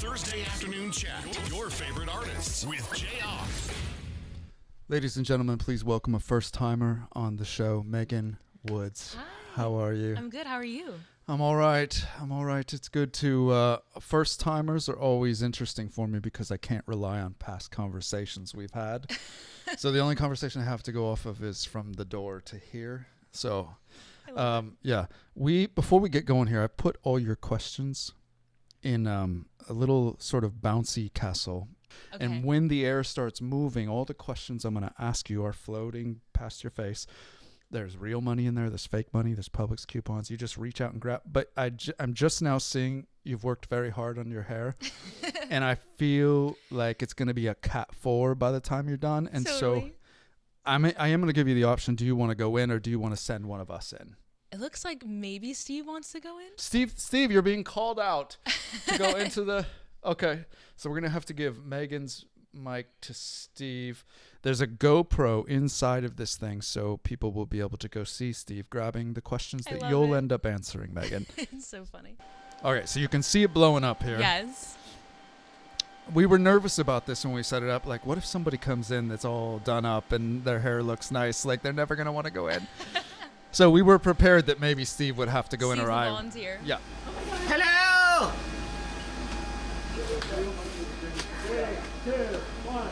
Thursday afternoon chat. Your favorite artists with JR. Ladies and gentlemen, please welcome a first-timer on the show, Megan Woods. Hi. How are you? I'm good. How are you? I'm all right. It's good to... first-timers are always interesting for me because I can't rely on past conversations we've had. So the only conversation I have to go off of is from the door to here. So, yeah. Before we get going here, I put all your questions in a little sort of bouncy castle. Okay. And when the air starts moving, all the questions I'm going to ask you are floating past your face. There's real money in there. There's fake money. There's Publix coupons. You just reach out and grab. But I'm just now seeing you've worked very hard on your hair. And I feel like it's going to be a cat 4 by the time you're done. And totally. so I am going to give you the option. Do you want to go in or do you want to send one of us in? It looks like maybe Steve wants to go in. Steve, you're being called out to go into the... Okay, so we're going to have to give Megan's mic to Steve. There's a GoPro inside of this thing, so people will be able to go see Steve grabbing the questions that you'll end up answering, Megan. It's so funny. Okay, so you can see it blowing up here. Yes. We were nervous about this when we set it up. Like, what if somebody comes in that's all done up and their hair looks nice? Like, they're never going to want to go in. So we were prepared that maybe Steve would have to go Steve's in or I. volunteer. Yeah. Hello! 3, 2, 1.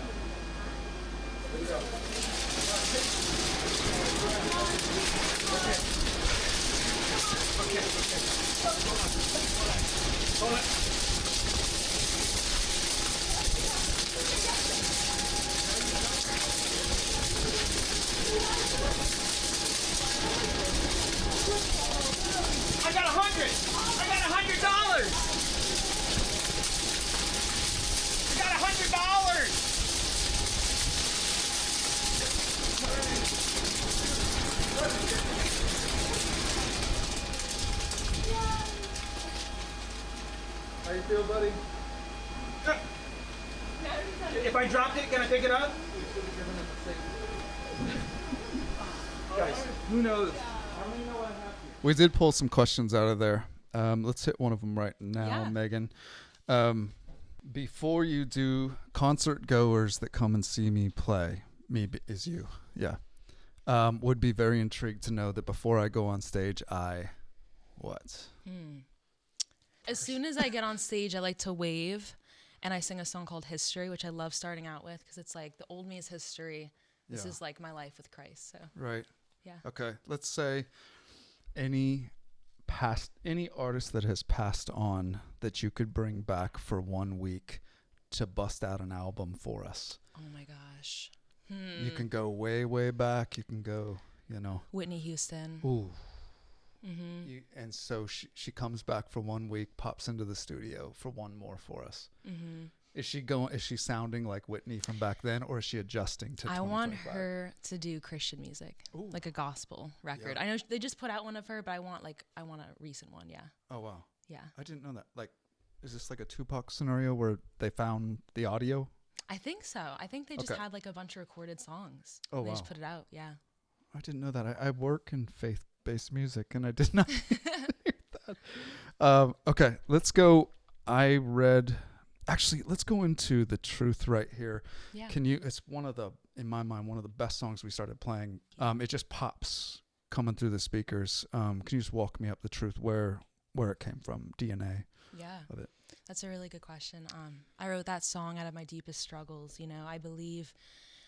Hold on. I got $100. I got $100. I got $100. How you feel, buddy? If I dropped it, can I pick it up? Guys, who knows? We did pull some questions out of there. Let's hit one of them right now, Yeah. Megan. Before you do, concert goers that come and see me play, is you, yeah, would be very intrigued to know that before I go on stage, what? As soon as I get on stage, I like to wave, and I sing a song called History, which I love starting out with because it's like the old me is history. This is like my life with Christ. So Right. yeah. Okay. Let's say any artist that has passed on that you could bring back for 1 week to bust out an album for us. Oh my gosh. You can go way, way back. You can go, Whitney Houston. Ooh. Mm-hmm. And so she comes back for 1 week, pops into the studio for one more for us. Mm-hmm. Is she sounding like Whitney from back then, or is she adjusting to I want 2025? her to do Christian music, Ooh. like a gospel record. Yeah. I know they just put out one of her, but I want a recent one. Yeah. Oh wow. Yeah. I didn't know that. Like, is this like a Tupac scenario where they found the audio? I think so. I think they just Okay. had like a bunch of recorded songs. Oh, They wow. just put it out. Yeah. I didn't know that. I work in faith-based music, and I did not hear that. Okay, let's go. Let's go into The Truth right here. Yeah. It's in my mind, one of the best songs we started playing. It just pops coming through the speakers. Can you just walk me up The Truth, where it came from, DNA Yeah. of it? That's a really good question. I wrote that song out of my deepest struggles. I believe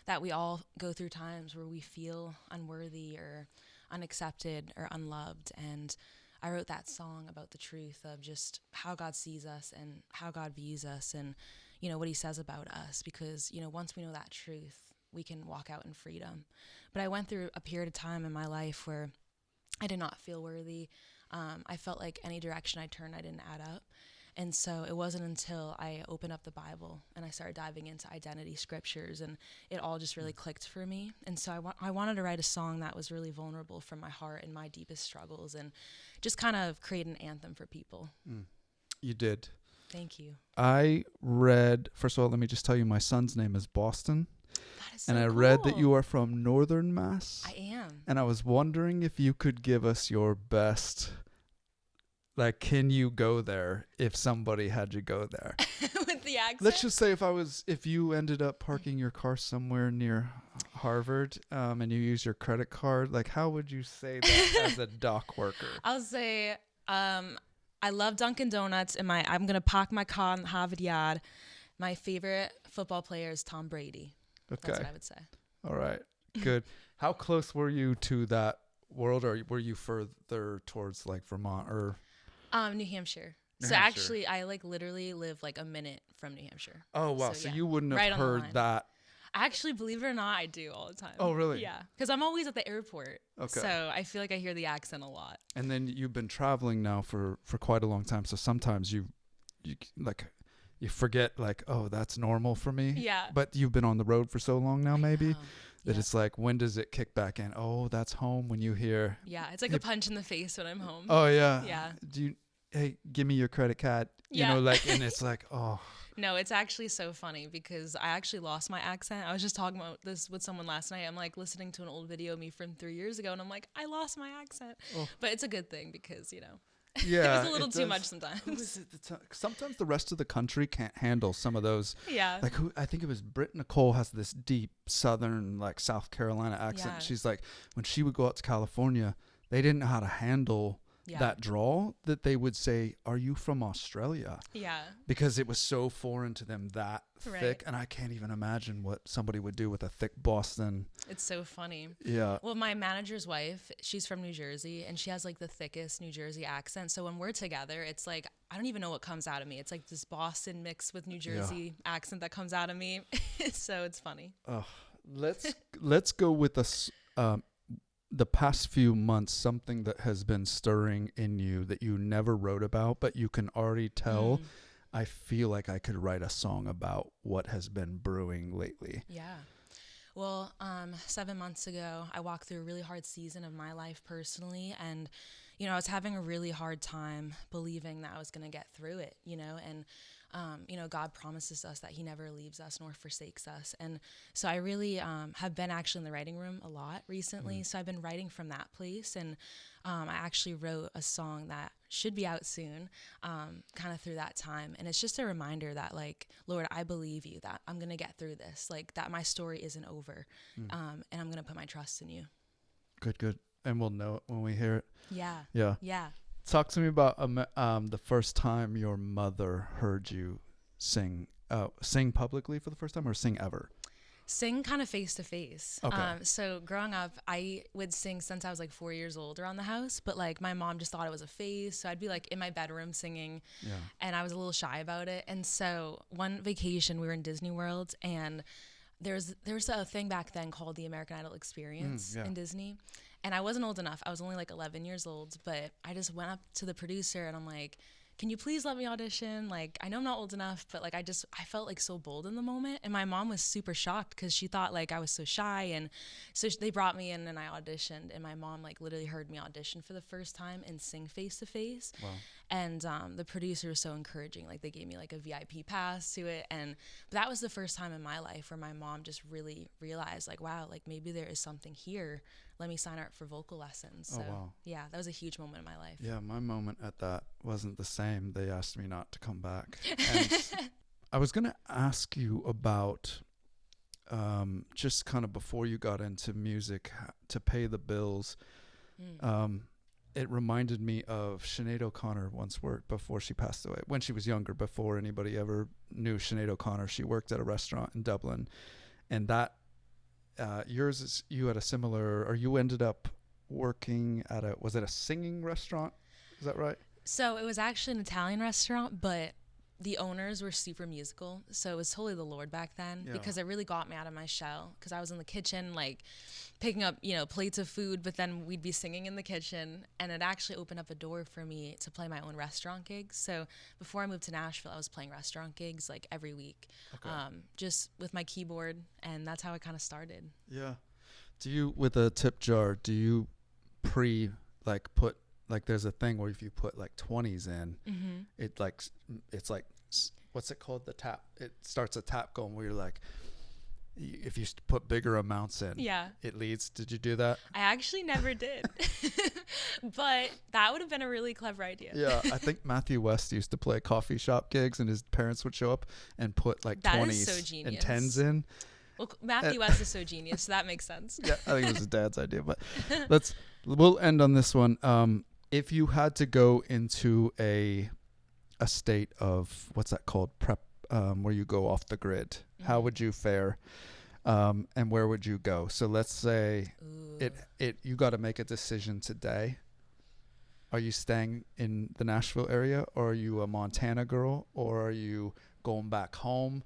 that we all go through times where we feel unworthy or unaccepted or unloved. And I wrote that song about the truth of just how God sees us and how God views us and, what he says about us. Because, once we know that truth, we can walk out in freedom. But I went through a period of time in my life where I did not feel worthy. I felt like any direction I turned, I didn't add up. And so it wasn't until I opened up the Bible and I started diving into identity scriptures, and it all just really clicked for me. And so I wanted to write a song that was really vulnerable from my heart and my deepest struggles, and just kind of create an anthem for people. You did. Thank you. I read, first of all, let me just tell you, my son's name is Boston. That is so And I cool. read that you are from Northern Mass. I am. And I was wondering if you could give us your best, Like, can you go there if somebody had you go there? With the accent. Let's just say if you ended up parking your car somewhere near Harvard, and you use your credit card, like, how would you say that as a dock worker? I'll say, I love Dunkin' Donuts, and I'm gonna park my car in the Harvard yard. My favorite football player is Tom Brady. Okay. That's what I would say. All right. Good. How close were you to that world, or were you further towards like Vermont or New Hampshire. New So Hampshire. actually, I like literally live like a minute from New Hampshire. Oh wow, so yeah, you wouldn't have right on the heard line. that. Actually, believe it or not, I do all the time. Oh, really? Yeah, because I'm always at the airport. Okay. So I feel like I hear the accent a lot. And then you've been traveling now for quite a long time, so sometimes you like you forget like, oh, that's normal for me. Yeah. But you've been on the road for so long now, maybe that Yeah. it's like, when does it kick back in? Oh, that's home. When you hear, Yeah, it's like a punch in the face when I'm home. oh yeah, Yeah. Hey, give me your credit card. You Yeah. know, like, and it's like, oh. No, it's actually so funny because I actually lost my accent. I was just talking about this with someone last night. I'm like listening to an old video of me from 3 years ago, and I'm like, I lost my accent. Oh. But it's a good thing because, you know, Yeah, it was a little it too does. much sometimes. Who is it sometimes the rest of the country can't handle some of those. Yeah. Like, I think it was Britt Nicole has this deep Southern, like South Carolina accent. Yeah. She's like, when she would go out to California, they didn't know how to handle that drawl, that they would say, "Are you from Australia?" Yeah. Because it was so foreign to them, that Right. thick. And I can't even imagine what somebody would do with a thick Boston. It's so funny. Yeah. Well, my manager's wife, she's from New Jersey, and she has like the thickest New Jersey accent. So when we're together, it's like, I don't even know what comes out of me. It's like this Boston mixed with New Jersey accent that comes out of me. So it's funny. Let's go with the past few months, something that has been stirring in you that you never wrote about, but you can already tell. I feel like I could write a song about what has been brewing lately. Yeah. Well, 7 months ago, I walked through a really hard season of my life personally. And, you know, I was having a really hard time believing that I was going to get through it, you know, and, you know, God promises us that he never leaves us nor forsakes us. And so I really have been actually in the writing room a lot recently. So I've been writing from that place. And I actually wrote a song that should be out soon, kind of through that time. And it's just a reminder that, like, Lord, I believe you, that I'm going to get through this, like, that my story isn't over. And I'm going to put my trust in you. Good. And we'll know it when we hear it. Yeah. Yeah. Talk to me about the first time your mother heard you sing publicly for the first time, or sing ever? Sing kind of face to face. Okay. So growing up, I would sing since I was like 4 years old around the house, but like my mom just thought it was a phase. So I'd be like in my bedroom singing, and I was a little shy about it. And so one vacation, we were in Disney World, and there's a thing back then called the American Idol Experience in Disney. And I wasn't old enough. I was only like 11 years old, but I just went up to the producer and I'm like, can you please let me audition? Like, I know I'm not old enough, but like, I felt like so bold in the moment. And my mom was super shocked because she thought like I was so shy. And so they brought me in and I auditioned, and my mom like literally heard me audition for the first time and sing face to face. Wow. And the producer was so encouraging. Like, they gave me like a VIP pass to it. And that was the first time in my life where my mom just really realized like, wow, like maybe there is something here. Let me sign up for vocal lessons. So wow. yeah, that was a huge moment in my life. Yeah, my moment at that wasn't the same. They asked me not to come back. And I was going to ask you about just kind of before you got into music, to pay the bills. It reminded me of Sinead O'Connor once worked before she passed away. When she was younger, before anybody ever knew Sinead O'Connor, she worked at a restaurant in Dublin. And that yours is, you had a similar, or you ended up working at was it a singing restaurant? Is that right? So it was actually an Italian restaurant, but the owners were super musical. So it was totally the Lord back then, because it really got me out of my shell, because I was in the kitchen, like picking up, you know, plates of food, but then we'd be singing in the kitchen, and it actually opened up a door for me to play my own restaurant gigs. So before I moved to Nashville, I was playing restaurant gigs like every week, just with my keyboard, and that's how I kind of started. Yeah. Do you, with a tip jar, do you put, like, there's a thing where if you put like 20s in, it's like, what's it called? The tap. It starts a tap going where you're like, if you put bigger amounts in, Yeah. it leads. Did you do that? I actually never did. But that would have been a really clever idea. Yeah, I think Matthew West used to play coffee shop gigs, and his parents would show up and put like That is 20s so and genius. 10s in. Well, Matthew West is so genius, so that makes sense. Yeah, I think it was his dad's idea, but we'll end on this one. If you had to go into a state of, what's that called, prep, where you go off the grid, how would you fare, and where would you go? So let's say you got to make a decision today. Are you staying in the Nashville area, or are you a Montana girl, or are you going back home?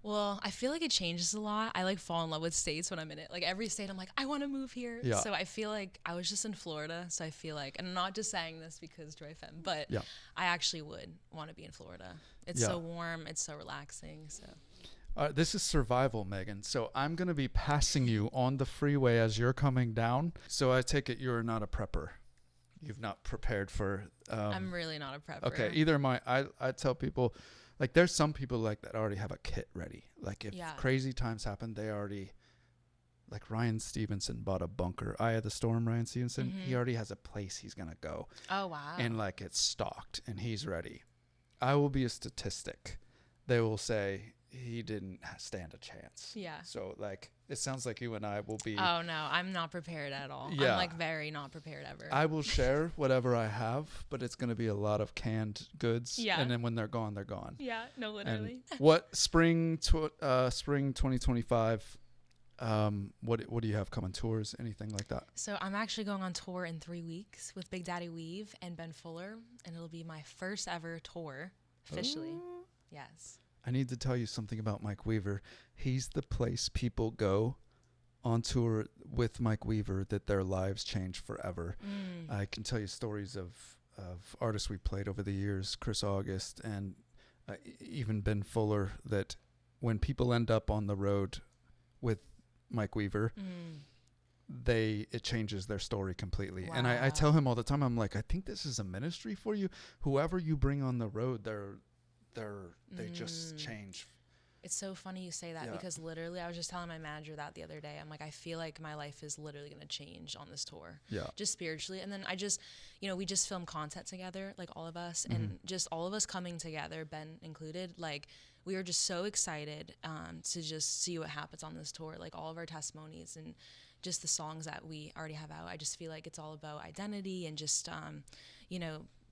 Well, I feel like it changes a lot. I like fall in love with states when I'm in it. Like every state, I'm like, I want to move here. Yeah. So I feel like I was just in Florida. So I feel like, and I'm not just saying this because Joy Femme, but Yeah. I actually would want to be in Florida. It's Yeah. so warm. It's so relaxing. So This is survival, Megan. So I'm going to be passing you on the freeway as you're coming down. So I take it you're not a prepper. You've not prepared for... I'm really not a prepper. Okay, either am I. I tell people, like, there's some people like that already have a kit ready. Like, if crazy times happen, they already... Like, Ryan Stevenson bought a bunker. Eye of the Storm, Ryan Stevenson. He already has a place he's going to go. Oh, wow. And, like, it's stocked, and he's ready. I will be a statistic. They will say... He didn't stand a chance. Yeah. So, like, it sounds like you and I will be... Oh, no. I'm not prepared at all. Yeah. I'm, like, very not prepared ever. I will share whatever I have, but it's going to be a lot of canned goods. Yeah. And then when they're gone, they're gone. Yeah. No, literally. And what spring 2025, what do you have coming? Tours, anything like that? So I'm actually going on tour in 3 weeks with Big Daddy Weave and Ben Fuller, and it'll be my first ever tour officially. Oh. Yes. I need to tell you something about Mike Weaver. He's the place people go on tour with Mike Weaver that their lives change forever. I can tell you stories of artists we played over the years, Chris August and even Ben Fuller, that when people end up on the road with Mike Weaver, it changes their story completely. Wow. And I tell him all the time, I'm like, I think this is a ministry for you. Whoever you bring on the road, they just change. It's so funny you say that because literally I was just telling my manager that the other day. I'm like, I feel like my life is literally going to change on this tour. Yeah. Just spiritually. And then I just, we just film content together, like all of us, and just all of us coming together, Ben included, like we are just so excited to just see what happens on this tour, like all of our testimonies and just the songs that we already have out. I just feel like it's all about identity and just,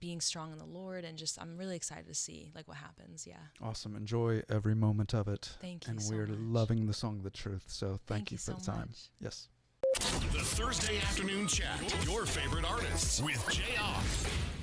being strong in the Lord, and just I'm really excited to see like what happens. Yeah. Awesome. Enjoy every moment of it. Thank you. And so we're much. loving the song The Truth. So thank you for so the time. much. Yes. The Thursday Afternoon Chat. Your favorite artists with Jay Off.